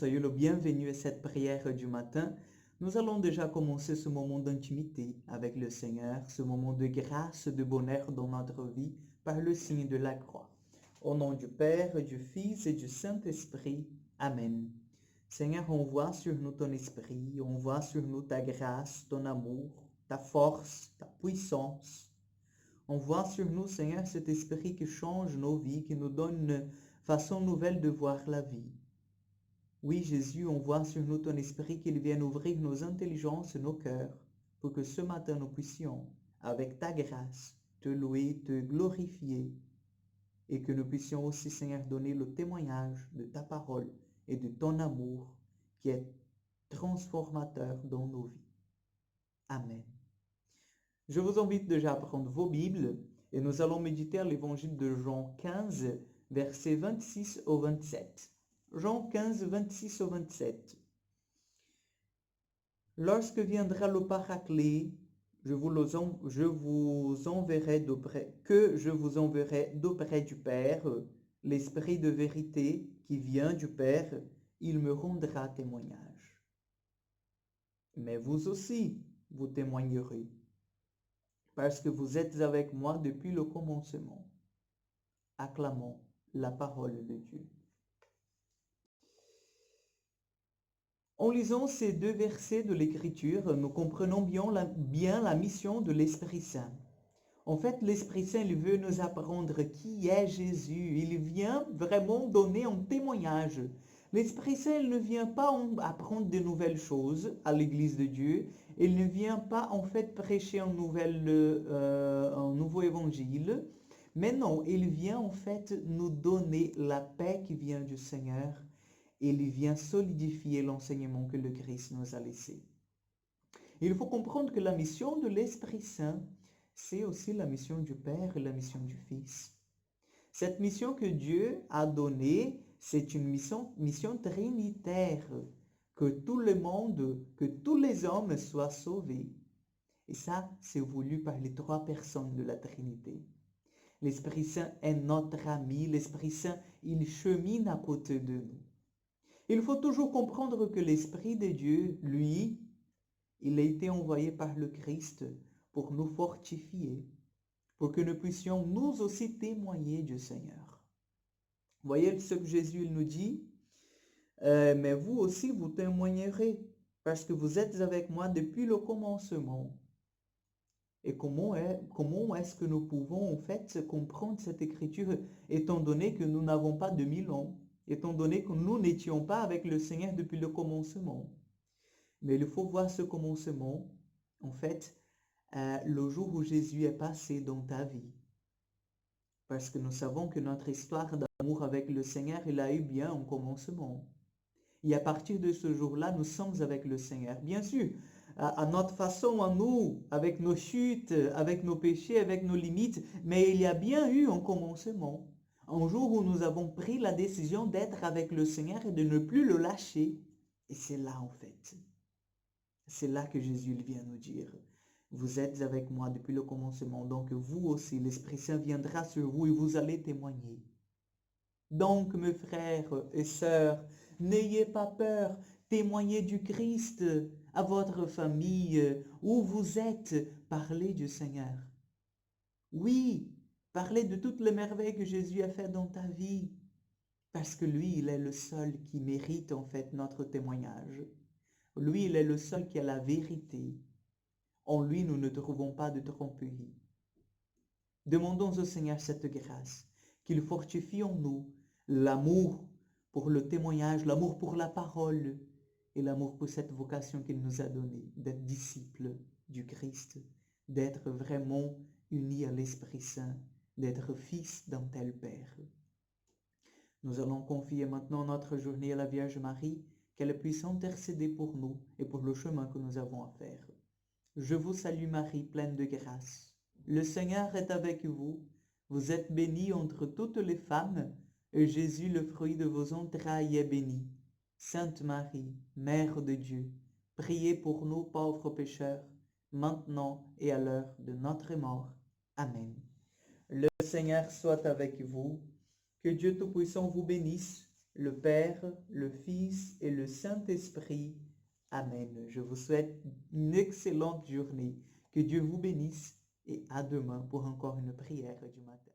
soyez le bienvenu à cette prière du matin. Nous allons déjà commencer ce moment d'intimité avec le Seigneur, ce moment de grâce, de bonheur dans notre vie par le signe de la croix. Au nom du Père, du Fils et du Saint-Esprit. Amen. Seigneur, envoie sur nous ton esprit, envoie sur nous ta grâce, ton amour, ta force, ta puissance. Envoie sur nous, Seigneur, cet esprit qui change nos vies, qui nous donne une façon nouvelle de voir la vie. Oui, Jésus, envoie sur nous ton esprit qu'il vienne ouvrir nos intelligences et nos cœurs pour que ce matin nous puissions, avec ta grâce, te louer, te glorifier et que nous puissions aussi, Seigneur, donner le témoignage de ta parole et de ton amour qui est transformateur dans nos vies. Amen. Je vous invite déjà à prendre vos Bibles et nous allons méditer à l'évangile de Jean 15, versets 26 au 27. Jean 15, 26 au 27. Lorsque viendra le Paraclet, je vous enverrai d'auprès du Père, l'Esprit de vérité qui vient du Père, il me rendra témoignage. Mais vous aussi, vous témoignerez, parce que vous êtes avec moi depuis le commencement. Acclamons la parole de Dieu. En lisant ces deux versets de l'Écriture, nous comprenons bien la mission de l'Esprit Saint. En fait, l'Esprit Saint, il veut nous apprendre qui est Jésus. Il vient vraiment donner un témoignage. L'Esprit Saint, il ne vient pas apprendre de nouvelles choses à l'Église de Dieu. Il ne vient pas en fait prêcher un nouveau évangile. Mais non, il vient en fait nous donner la paix qui vient du Seigneur. Il vient solidifier l'enseignement que le Christ nous a laissé. Il faut comprendre que la mission de l'Esprit Saint, c'est aussi la mission du Père et la mission du Fils. Cette mission que Dieu a donnée, c'est une mission trinitaire, que tout le monde, que tous les hommes soient sauvés. Et ça, c'est voulu par les trois personnes de la Trinité. L'Esprit Saint est notre ami, l'Esprit Saint, il chemine à côté de nous. Il faut toujours comprendre que l'Esprit de Dieu, lui, il a été envoyé par le Christ pour nous fortifier, pour que nous puissions nous aussi témoigner du Seigneur. Voyez ce que Jésus il nous dit, mais vous aussi vous témoignerez, parce que vous êtes avec moi depuis le commencement. Et comment est-ce que nous pouvons en fait comprendre cette écriture, étant donné que nous n'avons pas 2000 ans, étant donné que nous n'étions pas avec le Seigneur depuis le commencement. Mais il faut voir ce commencement, en fait, le jour où Jésus est passé dans ta vie. Parce que nous savons que notre histoire d'amour avec le Seigneur, il a eu bien un commencement. Et à partir de ce jour-là, nous sommes avec le Seigneur. Bien sûr, à notre façon, à nous, avec nos chutes, avec nos péchés, avec nos limites, mais il y a bien eu un commencement. Un jour où nous avons pris la décision d'être avec le Seigneur et de ne plus le lâcher. Et c'est là, en fait. C'est là que Jésus vient nous dire. Vous êtes avec moi depuis le commencement, donc vous aussi, l'Esprit Saint viendra sur vous et vous allez témoigner. Donc, mes frères et sœurs, n'ayez pas peur, témoignez du Christ à votre famille, où vous êtes, parlez du Seigneur. Oui, parlez de toutes les merveilles que Jésus a faites dans ta vie, parce que lui, il est le seul qui mérite en fait notre témoignage. Lui, il est le seul qui a la vérité. En lui, nous ne trouvons pas de tromperie. Demandons au Seigneur cette grâce, qu'il fortifie en nous l'amour pour le témoignage, l'amour pour la parole et l'amour pour cette vocation qu'il nous a donnée, d'être disciples du Christ, d'être vraiment unis à l'Esprit Saint, d'être fils d'un tel Père. Nous allons confier maintenant notre journée à la Vierge Marie, qu'elle puisse intercéder pour nous et pour le chemin que nous avons à faire. Je vous salue Marie, pleine de grâce. Le Seigneur est avec vous. Vous êtes bénie entre toutes les femmes, et Jésus, le fruit de vos entrailles, est béni. Sainte Marie, Mère de Dieu, priez pour nous pauvres pécheurs, maintenant et à l'heure de notre mort. Amen. Le Seigneur soit avec vous. Que Dieu Tout-Puissant vous bénisse, le Père, le Fils et le Saint-Esprit. Amen. Je vous souhaite une excellente journée. Que Dieu vous bénisse et à demain pour encore une prière du matin.